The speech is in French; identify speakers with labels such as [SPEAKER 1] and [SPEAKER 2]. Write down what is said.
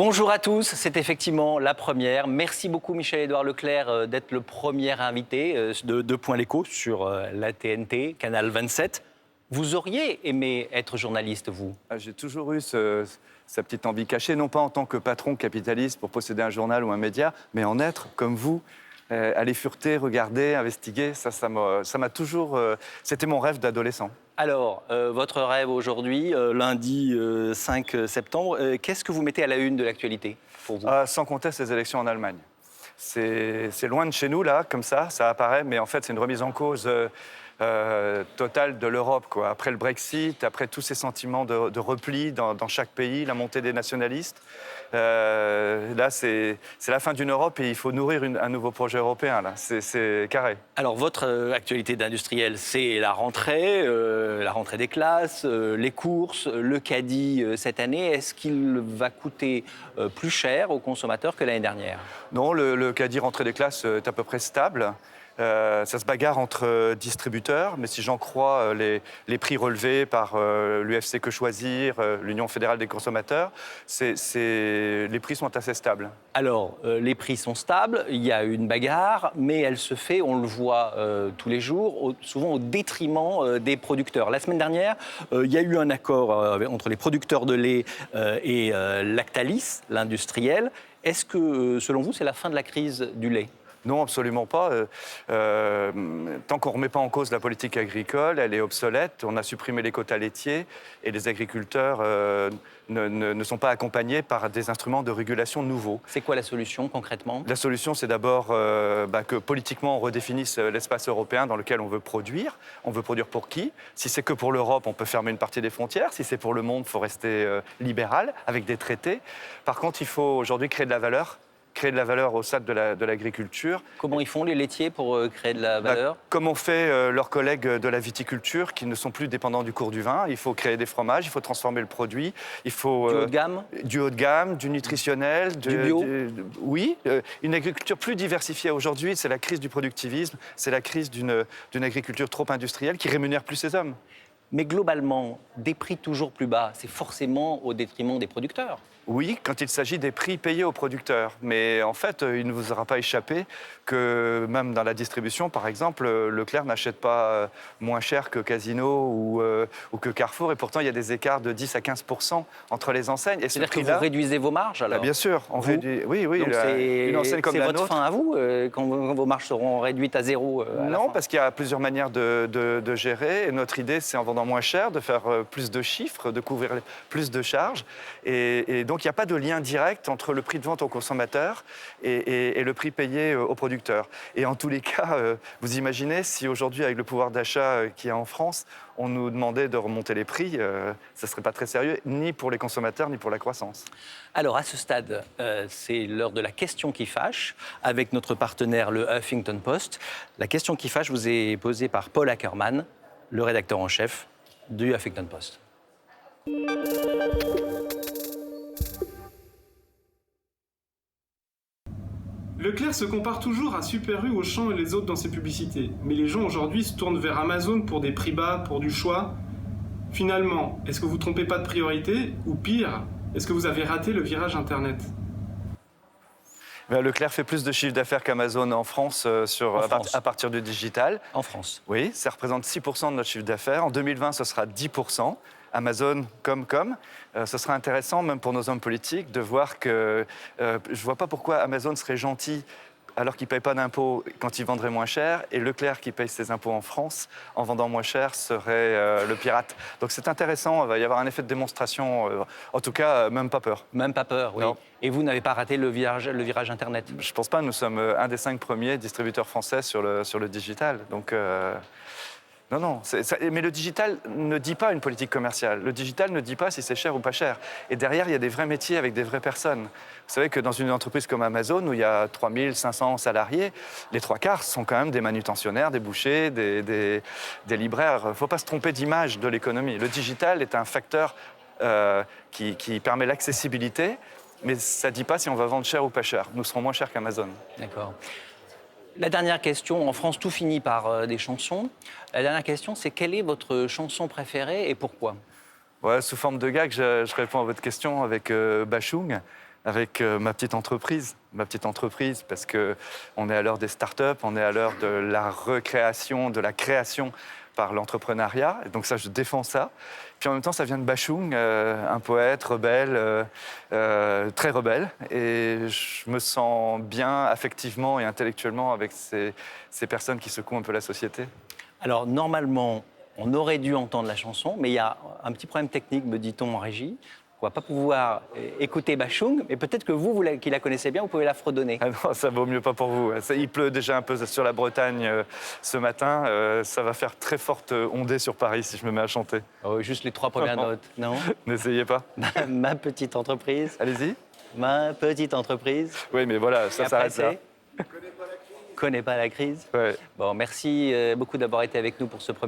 [SPEAKER 1] Bonjour à tous, c'est effectivement la première. Merci beaucoup Michel-Édouard Leclerc d'être le premier invité de Point l'Écho sur la TNT, Canal 27. Vous auriez aimé être journaliste, vous?
[SPEAKER 2] J'ai toujours eu sa petite envie cachée, non pas en tant que patron capitaliste pour posséder un journal ou un média, mais en être comme vous. Aller fureter, regarder, investiguer, ça m'a toujours... C'était mon rêve d'adolescent.
[SPEAKER 1] Alors, votre rêve aujourd'hui, lundi 5 septembre, qu'est-ce que vous mettez à la une de l'actualité pour vous?
[SPEAKER 2] Sans compter ces élections en Allemagne. C'est loin de chez nous, là, comme ça apparaît, mais en fait, c'est une remise en cause totale de l'Europe, quoi. Après le Brexit, après tous ces sentiments de repli dans chaque pays, la montée des nationalistes. Là, c'est la fin d'une Europe et il faut nourrir un nouveau projet européen, là. C'est carré.
[SPEAKER 1] Alors, votre actualité d'industriel, c'est la rentrée des classes, les courses, le caddie cette année. Est-ce qu'il va coûter plus cher aux consommateurs que l'année dernière?
[SPEAKER 2] Non, le caddie rentrée des classes est à peu près stable. Ça se bagarre entre distributeurs, mais si j'en crois les prix relevés par l'UFC Que Choisir, l'Union fédérale des consommateurs, les prix sont assez stables.
[SPEAKER 1] Alors, les prix sont stables, il y a une bagarre, mais elle se fait, on le voit tous les jours, souvent au détriment des producteurs. La semaine dernière, il y a eu un accord entre les producteurs de lait et Lactalis, l'industriel. Est-ce que, selon vous, c'est la fin de la crise du lait ?
[SPEAKER 2] Non, absolument pas. Tant qu'on ne remet pas en cause la politique agricole, elle est obsolète. On a supprimé les quotas laitiers et les agriculteurs ne sont pas accompagnés par des instruments de régulation nouveaux.
[SPEAKER 1] C'est quoi la solution concrètement ?
[SPEAKER 2] La solution, c'est d'abord que politiquement, on redéfinisse l'espace européen dans lequel on veut produire. On veut produire pour qui ? Si c'est que pour l'Europe, on peut fermer une partie des frontières. Si c'est pour le monde, il faut rester libéral avec des traités. Par contre, il faut aujourd'hui créer de la valeur au sein de l'agriculture.
[SPEAKER 1] Comment ils font les laitiers pour créer de la valeur ?
[SPEAKER 2] Comme ont fait leurs collègues de la viticulture qui ne sont plus dépendants du cours du vin. Il faut créer des fromages, il faut transformer le produit. Il faut,
[SPEAKER 1] du haut de gamme ?
[SPEAKER 2] Du haut de gamme, du nutritionnel.
[SPEAKER 1] Du bio ?
[SPEAKER 2] Oui, une agriculture plus diversifiée. Aujourd'hui, c'est la crise du productivisme, c'est la crise d'une agriculture trop industrielle qui rémunère plus ses hommes.
[SPEAKER 1] Mais globalement, des prix toujours plus bas, c'est forcément au détriment des producteurs.
[SPEAKER 2] Oui, quand il s'agit des prix payés aux producteurs. Mais en fait, il ne vous aura pas échappé que même dans la distribution, par exemple, Leclerc n'achète pas moins cher que Casino ou que Carrefour. Et pourtant, il y a des écarts de 10 à 15% entre les enseignes. Et
[SPEAKER 1] c'est-à-dire que vous réduisez vos marges alors ?
[SPEAKER 2] Bien sûr, on réduit. Oui,
[SPEAKER 1] donc
[SPEAKER 2] une enseigne comme la nôtre.
[SPEAKER 1] C'est votre fin à vous quand vos marges seront réduites à zéro
[SPEAKER 2] Non, parce qu'il y a plusieurs manières de gérer. Et notre idée, c'est en vendant moins cher, de faire plus de chiffres, de couvrir plus de charges. Et donc, il n'y a pas de lien direct entre le prix de vente au consommateur et le prix payé aux producteurs. Et en tous les cas, vous imaginez, si aujourd'hui, avec le pouvoir d'achat qu'il y a en France, on nous demandait de remonter les prix, ça ne serait pas très sérieux, ni pour les consommateurs, ni pour la croissance.
[SPEAKER 1] Alors, à ce stade, c'est l'heure de la question qui fâche, avec notre partenaire, le Huffington Post. La question qui fâche vous est posée par Paul Ackerman, le rédacteur en chef du Huffington Post.
[SPEAKER 3] Leclerc se compare toujours à Super U, Auchan et les autres dans ses publicités. Mais les gens aujourd'hui se tournent vers Amazon pour des prix bas, pour du choix. Finalement, est-ce que vous ne trompez pas de priorité ? Ou pire, est-ce que vous avez raté le virage Internet ?
[SPEAKER 2] Leclerc fait plus de chiffre d'affaires qu'Amazon en France, à partir du digital.
[SPEAKER 1] En France.
[SPEAKER 2] Oui, ça représente 6% de notre chiffre d'affaires. En 2020, ce sera 10%. Amazon, ce sera intéressant, même pour nos hommes politiques, de voir que je ne vois pas pourquoi Amazon serait gentil alors qu'il ne paye pas d'impôts quand il vendrait moins cher, et Leclerc qui paye ses impôts en France, en vendant moins cher, serait le pirate. Donc c'est intéressant, il va y avoir un effet de démonstration. En tout cas, même pas peur.
[SPEAKER 1] Même pas peur, oui. Non. Et vous n'avez pas raté le virage Internet ?
[SPEAKER 2] Je ne pense pas, nous sommes un des 5 premiers distributeurs français sur le digital. Donc... Non, mais le digital ne dit pas une politique commerciale. Le digital ne dit pas si c'est cher ou pas cher. Et derrière, il y a des vrais métiers avec des vraies personnes. Vous savez que dans une entreprise comme Amazon, où il y a 3500 salariés, les 3/4 sont quand même des manutentionnaires, des bouchers, des libraires. Il ne faut pas se tromper d'image de l'économie. Le digital est un facteur qui permet l'accessibilité, mais ça ne dit pas si on va vendre cher ou pas cher. Nous serons moins chers qu'Amazon.
[SPEAKER 1] D'accord. La dernière question, en France, tout finit par des chansons. La dernière question, c'est quelle est votre chanson préférée et pourquoi ?
[SPEAKER 2] Ouais, sous forme de gag, je réponds à votre question avec Bachung. avec ma petite entreprise. Ma petite entreprise, parce qu'on est à l'heure des startups, on est à l'heure de la recréation, de la création par l'entrepreneuriat. Et donc ça, je défends ça. Puis en même temps, ça vient de Bashung, un poète rebelle, très rebelle. Et je me sens bien affectivement et intellectuellement avec ces personnes qui secouent un peu la société.
[SPEAKER 1] Alors, normalement, on aurait dû entendre la chanson, mais il y a un petit problème technique, me dit-on en régie. On ne va pas pouvoir écouter Bashung, mais peut-être que vous qui la connaissez bien, vous pouvez la fredonner.
[SPEAKER 2] Ah non, ça vaut mieux pas pour vous. Il pleut déjà un peu sur la Bretagne ce matin. Ça va faire très forte ondée sur Paris si je me mets à chanter.
[SPEAKER 1] Oh, juste les 3 premières notes, non?
[SPEAKER 2] N'essayez pas.
[SPEAKER 1] Ma petite entreprise.
[SPEAKER 2] Allez-y.
[SPEAKER 1] Ma petite entreprise.
[SPEAKER 2] Oui, mais voilà, ça s'arrête là.
[SPEAKER 1] Connais pas la crise.
[SPEAKER 2] Ouais.
[SPEAKER 1] Bon, merci beaucoup d'avoir été avec nous pour ce premier